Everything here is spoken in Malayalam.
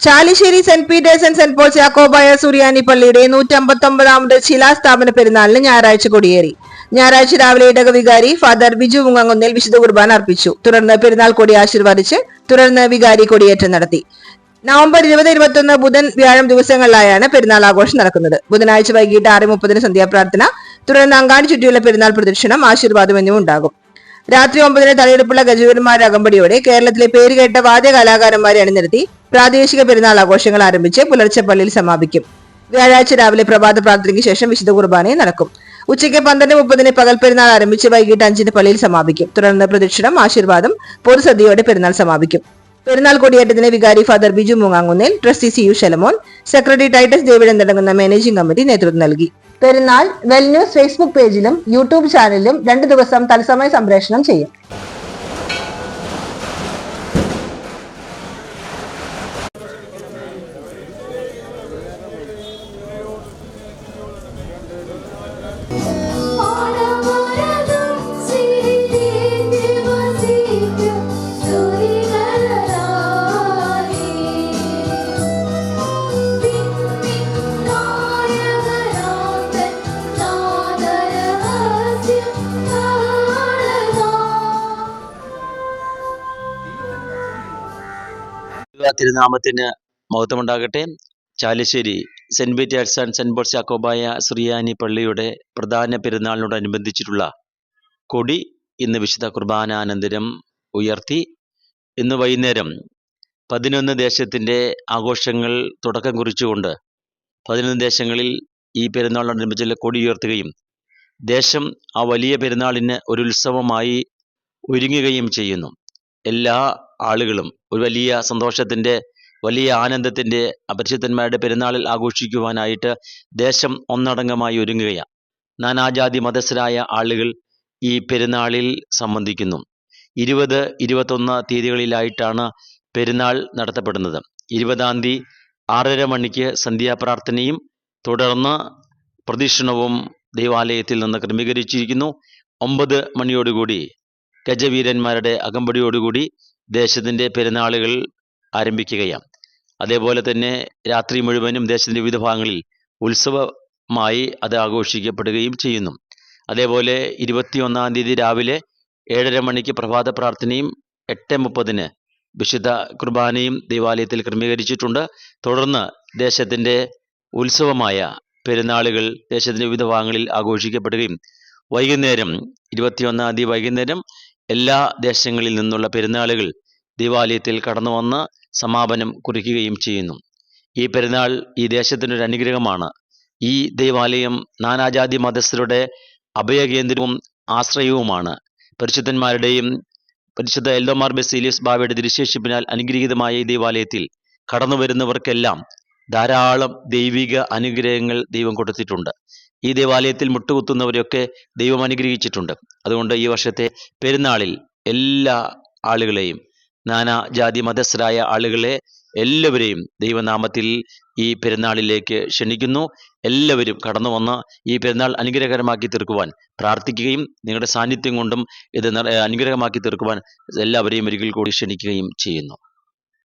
Chalissery saint Peter's and saint Paul's യാക്കോബായ സുറിയാനി പള്ളിയുടെ 159ാമത് ശിലാസ്ഥാപന പെരുന്നാളിന് ഞായറാഴ്ച കൊടിയേറി. ഞായറാഴ്ച രാവിലെ ഇടക വികാരി ഫാദർ ബിജു മുങ്ങാങ്കുന്നിൽ വിശുദ്ധ കുർബാന അർപ്പിച്ചു. തുടർന്ന് പെരുന്നാൾ കൊടി ആശീർവദിച്ച് വികാരി കൊടിയേറ്റം നടത്തി. നവംബർ 20-21 ബുധൻ വ്യാഴം ദിവസങ്ങളിലായാണ് പെരുന്നാൾ ആഘോഷം നടക്കുന്നത്. ബുധനാഴ്ച വൈകിട്ട് 6:30 സന്ധ്യാപ്രാർത്ഥന, തുടർന്ന് അങ്കാടി ചുറ്റിയുള്ള പെരുന്നാൾ പ്രദക്ഷിണം, ആശീർവാദം എന്നിവ ഉണ്ടാകും. രാത്രി 9-ന് തലയെടുപ്പുള്ള ഗജവീരന്മാരുടെ അകമ്പടിയോടെ കേരളത്തിലെ പേരുകേട്ട വാദ്യ കലാകാരന്മാരെ അണിനിരത്തി പ്രാദേശിക പെരുന്നാൾ ആഘോഷങ്ങൾ ആരംഭിച്ച് പുലർച്ചെ പള്ളിയിൽ സമാപിക്കും. വ്യാഴാഴ്ച രാവിലെ പ്രഭാത പ്രാർത്ഥനയ്ക്ക് ശേഷം വിശുദ്ധ കുർബാനയും നടക്കും. ഉച്ചയ്ക്ക് 12:30 പകൽ പെരുന്നാൾ ആരംഭിച്ച് വൈകിട്ട് 5-ന് പള്ളിയിൽ സമാപിക്കും. തുടർന്ന് പ്രദക്ഷിണം, ആശീർവാദം, പൊതുസദ്യയോടെ പെരുന്നാൾ സമാപിക്കും. പെരുന്നാൾ കൊടിയേറ്റത്തിന് വികാരി father Biju Moongankunnel, trustee CU Shalamon, secretary Titus David അടങ്ങുന്ന മാനേജിംഗ് കമ്മിറ്റി നേതൃത്വം നൽകി. പെരുന്നാൾ വെൽ ന്യൂസ് ഫേസ്ബുക്ക് പേജിലും യൂട്യൂബ് ചാനലിലും 2 ദിവസം തത്സമയ സംപ്രേഷണം ചെയ്യും. തിരുനാമത്തിന് മഹത്വമുണ്ടാകട്ടെ. Chalissery saint Peter's and saint Paul's യാക്കോബായ സുറിയാനി പള്ളിയുടെ പ്രധാന പെരുന്നാളിനോടനുബന്ധിച്ചിട്ടുള്ള കൊടി ഇന്ന് വിശുദ്ധ കുർബാനാനന്തരം ഉയർത്തി. ഇന്ന് വൈകുന്നേരം 11 ദേശത്തിൻ്റെ ആഘോഷങ്ങൾ തുടക്കം കുറിച്ചുകൊണ്ട് 11 ദേശങ്ങളിൽ ഈ പെരുന്നാളിനോടനുബന്ധിച്ചുള്ള കൊടി ഉയർത്തുകയും ദേശം ആ വലിയ പെരുന്നാളിന് ഒരു ഉത്സവമായി ഒരുങ്ങുകയും ചെയ്യുന്നു. എല്ലാ ആളുകളും ഒരു വലിയ സന്തോഷത്തിൻ്റെ, വലിയ ആനന്ദത്തിൻ്റെ, അപരിശുദ്ധന്മാരുടെ പെരുന്നാളിൽ ആഘോഷിക്കുവാനായിട്ട് ദേശം ഒന്നടങ്കമായി ഒരുങ്ങുകയാണ്. നാനാജാതി മതസ്ഥരായ ആളുകൾ ഈ പെരുന്നാളിൽ സംബന്ധിക്കുന്നു. 20, 21 തീയതികളിലായിട്ടാണ് പെരുന്നാൾ നടത്തപ്പെടുന്നത്. 20-ാം തീയതി 6:30 മണിക്ക് സന്ധ്യാപ്രാർത്ഥനയും തുടർന്ന് പ്രദക്ഷിണവും ദേവാലയത്തിൽ നിന്ന് ക്രമീകരിച്ചിരിക്കുന്നു. 9 മണിയോടുകൂടി ഗജവീരന്മാരുടെ അകമ്പടിയോടുകൂടി ദേശത്തിൻ്റെ പെരുന്നാളുകൾ ആരംഭിക്കുകയാണ്. അതേപോലെ തന്നെ രാത്രി മുഴുവനും ദേശത്തിൻ്റെ വിവിധ ഭാഗങ്ങളിൽ ഉത്സവമായി അത് ആഘോഷിക്കപ്പെടുകയും ചെയ്യുന്നു. അതേപോലെ 21-ാം തീയതി രാവിലെ 7:30 മണിക്ക് പ്രഭാത പ്രാർത്ഥനയും 8:30 വിശുദ്ധ കുർബാനയും ദേവാലയത്തിൽ ക്രമീകരിച്ചിട്ടുണ്ട്. തുടർന്ന് ദേശത്തിൻ്റെ ഉത്സവമായ പെരുന്നാളുകൾ ദേശത്തിൻ്റെ വിവിധ ഭാഗങ്ങളിൽ ആഘോഷിക്കപ്പെടുകയും വൈകുന്നേരം 21-ാം തീയതി വൈകുന്നേരം എല്ലാ ദേശങ്ങളിൽ നിന്നുള്ള പെരുന്നാളുകൾ ദേവാലയത്തിൽ കടന്നു വന്ന് സമാപനം കുറിക്കുകയും ചെയ്യുന്നു. ഈ പെരുന്നാൾ ഈ ദേശത്തിനൊരു അനുഗ്രഹമാണ്. ഈ ദേവാലയം നാനാജാതി മതസ്ഥരുടെ അഭയകേന്ദ്രവും ആശ്രയവുമാണ്. പരിശുദ്ധന്മാരുടെയും പരിശുദ്ധ എൽദോമാർ ബസേലിയസ് ബാവയുടെ തിരുശേഷിപ്പിനാൽ അനുഗ്രഹീതമായ ഈ ദേവാലയത്തിൽ കടന്നു വരുന്നവർക്കെല്ലാം ധാരാളം ദൈവിക അനുഗ്രഹങ്ങൾ ദൈവം കൊടുത്തിട്ടുണ്ട്. ഈ ദേവാലയത്തിൽ മുട്ടുകുത്തുന്നവരെയൊക്കെ ദൈവം അനുഗ്രഹിച്ചിട്ടുണ്ട്. അതുകൊണ്ട് ഈ വർഷത്തെ പെരുന്നാളിൽ എല്ലാ ആളുകളെയും, നാനാജാതി മതസ്ഥരായ ആളുകളെ എല്ലാവരെയും ദൈവനാമത്തിൽ ഈ പെരുന്നാളിലേക്ക് ക്ഷണിക്കുന്നു. എല്ലാവരും കടന്നു വന്ന് ഈ പെരുന്നാൾ അനുഗ്രഹകരമാക്കി തീർക്കുവാൻ പ്രാർത്ഥിക്കുകയും നിങ്ങളുടെ സാന്നിധ്യം കൊണ്ടും ഇത് അനുഗ്രഹമാക്കി തീർക്കുവാൻ എല്ലാവരെയും ഒരിക്കൽ കൂടി ക്ഷണിക്കുകയും ചെയ്യുന്നു.